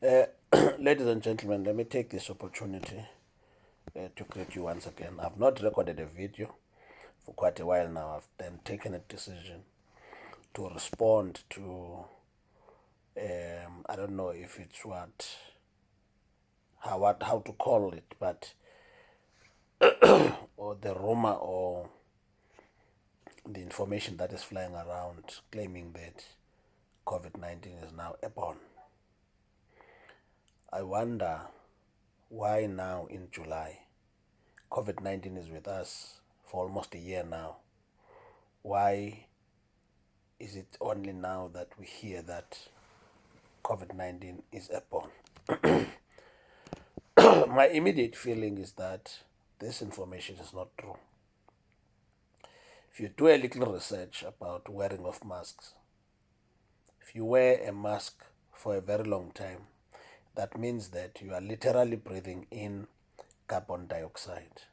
Uh, Ladies and gentlemen, let me take this opportunity to greet you once again. I've not recorded a video for quite a while now. I've then taken a decision to respond to, I don't know if it's how to call it, but or the rumor or the information that is flying around claiming that COVID-19 is now airborne. I wonder why now in July. COVID-19 is with us for almost a year now. Why is it only now that we hear that COVID-19 is airborne? My immediate feeling is that this information is not true. If you do a little research about wearing of masks, if you wear a mask for a very long time, that means that you are literally breathing in carbon dioxide,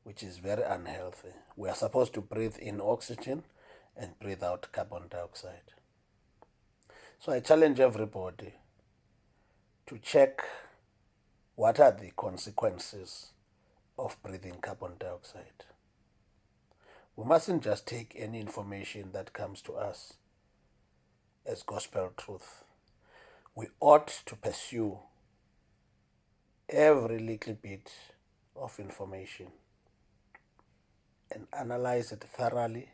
which is very unhealthy. We are supposed to breathe in oxygen and breathe out carbon dioxide. So I challenge everybody to check what are the consequences of breathing carbon dioxide. We mustn't just take any information that comes to us as gospel truth. We ought to pursue every little bit of information and analyze it thoroughly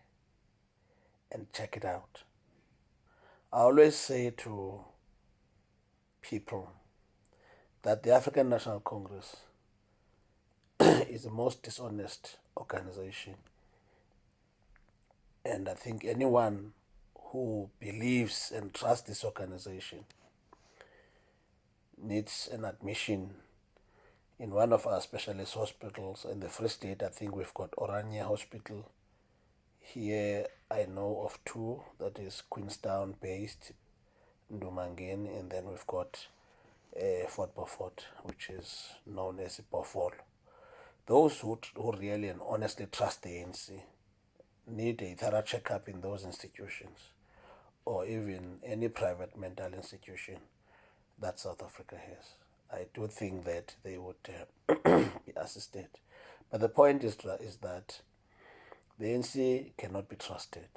and check it out. I always say to people that the African National Congress is the most dishonest organization. And I think anyone who believes and trusts this organization needs an admission in one of our specialist hospitals. In the Free State, I think we've got Oranje Hospital. Here I know of two, that is Queenstown based, Ndumangeni, and then we've got Fort Beaufort, which is known as Beaufort. Those who really and honestly trust the ANC need a thorough checkup in those institutions, or even any private mental institution that South Africa has. I do think that they would be assisted. But the point is that the ANC cannot be trusted.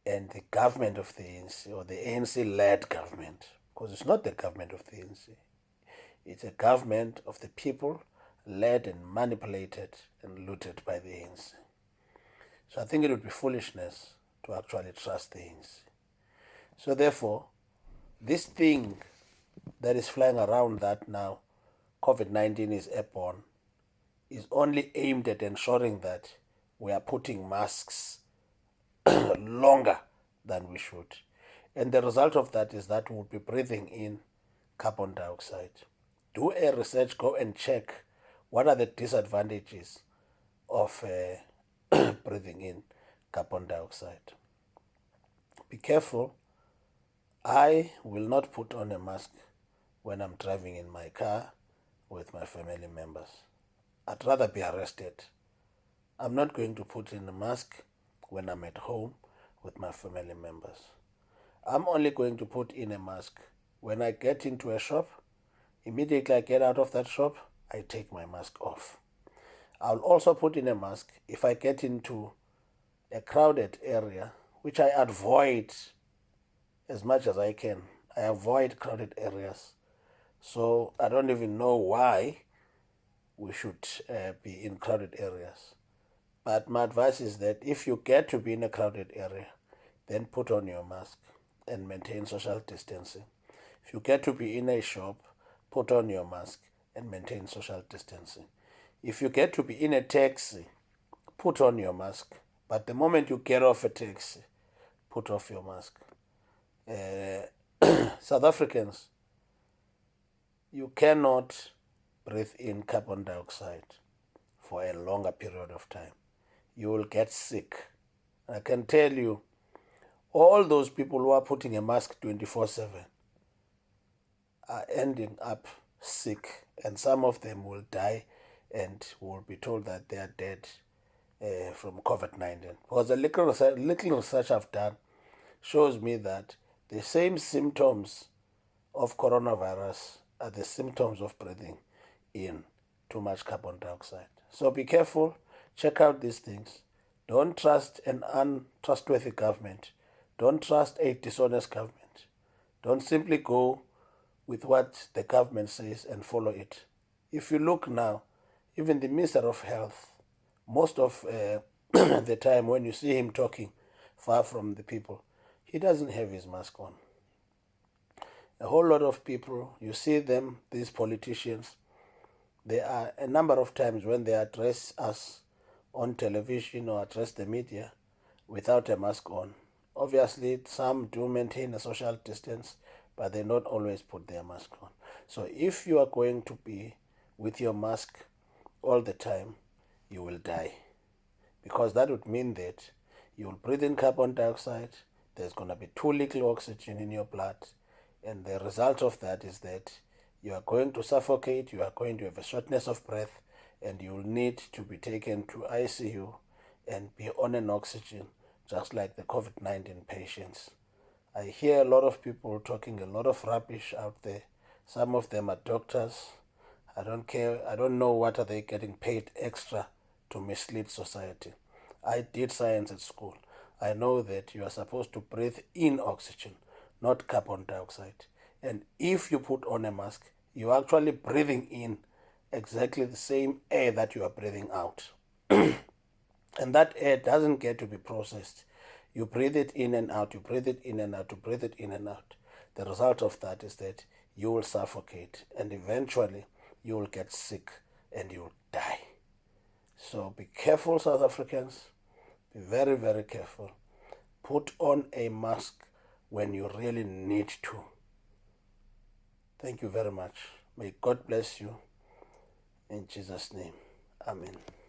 And the government of the ANC, or the ANC-led government, because it's not the government of the ANC, it's a government of the people, led and manipulated and looted by the ANC. So I think it would be foolishness to actually trust the ANC. So therefore, this thing that is flying around that now COVID-19 is airborne is only aimed at ensuring that we are putting masks longer than we should. And the result of that is that we'll be breathing in carbon dioxide. Do a research, go and check what are the disadvantages of breathing in carbon dioxide. Be careful. I will not put on a mask when I'm driving in my car with my family members. I'd rather be arrested. I'm not going to put in a mask when I'm at home with my family members. I'm only going to put in a mask when I get into a shop. Immediately I get out of that shop, I take my mask off. I'll also put in a mask if I get into a crowded area, which I avoid as much as I can. I avoid crowded areas. So I don't even know why we should be in crowded areas. But my advice is that if you get to be in a crowded area, then put on your mask and maintain social distancing. If you get to be in a shop, put on your mask and maintain social distancing. If you get to be in a taxi, put on your mask. But the moment you get off a taxi, put off your mask. South Africans, you cannot breathe in carbon dioxide for a longer period of time. You will get sick. I can tell you, all those people who are putting a mask 24/7 are ending up sick, and some of them will die and will be told that they are dead from COVID-19. Because the little research I've done shows me that the same symptoms of coronavirus are the symptoms of breathing in too much carbon dioxide. So be careful, check out these things. Don't trust an untrustworthy government. Don't trust a dishonest government. Don't simply go with what the government says and follow it. If you look now, even the Minister of Health, most of the time when you see him talking far from the people, he doesn't have his mask on. A whole lot of people, you see them, these politicians, there are a number of times when they address us on television or address the media without a mask on. Obviously, some do maintain a social distance, but they not always put their mask on. So if you are going to be with your mask all the time, you will die. Because that would mean that you will breathe in carbon dioxide, there's going to be too little oxygen in your blood, and the result of that is that you are going to suffocate, you are going to have a shortness of breath, and you will need to be taken to ICU and be on an oxygen, just like the COVID-19 patients. I hear a lot of people talking a lot of rubbish out there. Some of them are doctors. I don't care. I don't know what are they getting paid extra to mislead society. I did science at school. I know that you are supposed to breathe in oxygen, not carbon dioxide. And if you put on a mask, you're actually breathing in exactly the same air that you are breathing out. And that air doesn't get to be processed. You breathe it in and out, you breathe it in and out, you breathe it in and out. The result of that is that you will suffocate and eventually you will get sick and you will die. So be careful, South Africans. Be very, very careful. Put on a mask when you really need to. Thank you very much. May God bless you. In Jesus' name. Amen.